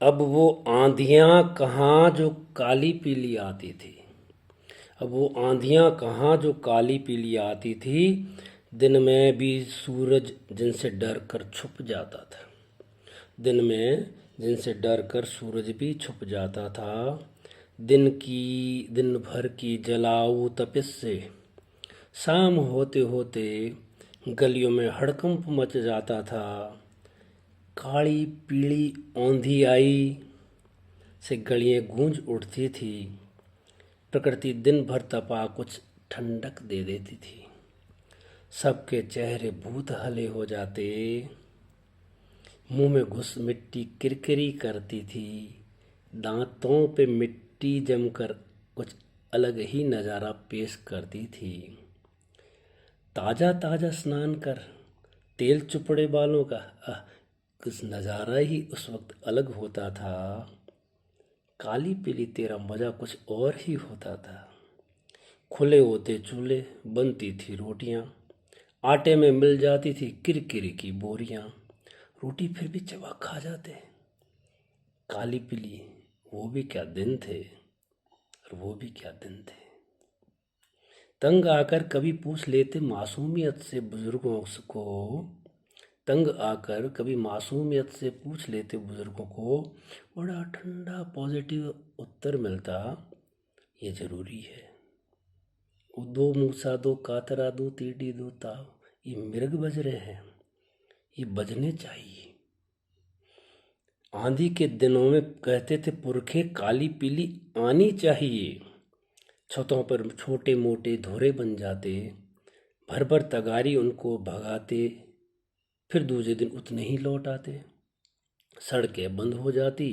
अब वो आंधियां कहाँ जो काली पीली आती थी। अब वो आंधियां कहाँ जो काली पीली आती थी। दिन में भी सूरज जिनसे डर कर छुप जाता था। दिन में जिनसे डर कर सूरज भी छुप जाता था। दिन भर की जलाऊ तपिश से शाम होते होते गलियों में हड़कंप मच जाता था। काली पीली औंधी आई से गलियां गूंज उठती थी। प्रकृति दिन भर तपा कुछ ठंडक दे देती थी। सबके चेहरे भूत हले हो जाते। मुंह में घुस मिट्टी किरकिरी करती थी। दांतों पे मिट्टी जमकर कुछ अलग ही नज़ारा पेश करती थी। ताजा ताजा स्नान कर तेल चुपड़े बालों का कुछ नज़ारा ही उस वक्त अलग होता था। काली पीली तेरा मज़ा कुछ और ही होता था। खुले होते चूल्हे बनती थी रोटियां। आटे में मिल जाती थी किरकिरी की बोरियां। रोटी फिर भी चबा खा जाते। काली पीली वो भी क्या दिन थे। और वो भी क्या दिन थे। तंग आकर कभी पूछ लेते मासूमियत से बुजुर्गों को। तंग आकर कभी मासूमियत से पूछ लेते बुजुर्गों को। बड़ा ठंडा पॉजिटिव उत्तर मिलता, ये जरूरी है। वो दो मूसा दो कातरा दो तीडी दो ताव, ये मृग बज रहे हैं, ये बजने चाहिए। आंधी के दिनों में कहते थे पुरखे काली पीली आनी चाहिए। छतों पर छोटे मोटे धोरे बन जाते। भर भर तगारी उनको भगाते। फिर दूसरे दिन उतने ही लौट आते। सड़कें बंद हो जाती।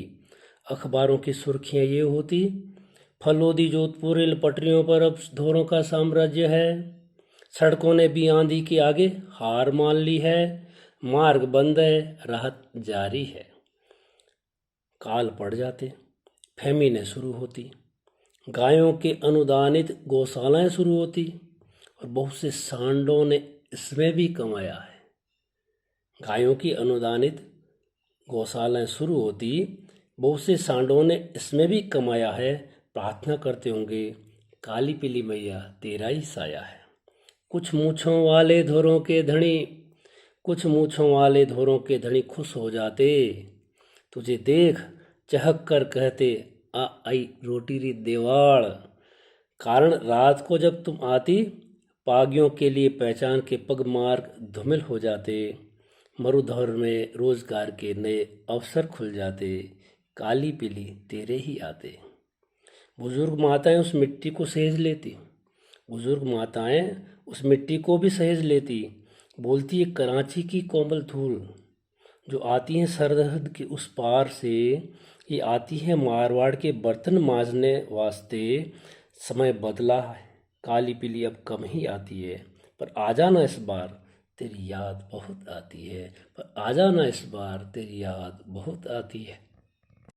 अखबारों की सुर्खियां ये होती, फलोदी जोधपुर रेल पटरियों पर अब धोरों का साम्राज्य है। सड़कों ने भी आंधी के आगे हार मान ली है। मार्ग बंद है, राहत जारी है। काल पड़ जाते, फेमिनें शुरू होती। गायों के अनुदानित गौशालाएं शुरू होती। और बहुत से सांडों ने इसमें भी कमाया है। गायों की अनुदानित गौशालाएं शुरू होती। बहुत से सांडों ने इसमें भी कमाया है। प्रार्थना करते होंगे, काली पीली मैया तेरा ही साया है। कुछ मूछों वाले धोरों के धनी कुछ मूछों वाले धोरों के धनी खुश हो जाते। तुझे देख चहक कर कहते, आ आई रोटी री देवाड़। कारण रात को जब तुम आती, पागियों के लिए पहचान के पग मार्ग धूमिल हो जाते। मरुधर में रोजगार के नए अवसर खुल जाते। काली पीली तेरे ही आते। बुजुर्ग माताएं उस मिट्टी को सहेज लेती। बुजुर्ग माताएं उस मिट्टी को भी सहेज लेती। बोलती है कराची की कोमल धूल जो आती है सरहद के उस पार से, ये आती है मारवाड़ के बर्तन मांजने वास्ते। समय बदला है, काली पीली अब कम ही आती है। पर आ जाना इस बार, तेरी याद बहुत आती है। पर आ जाना इस बार, तेरी याद बहुत आती है।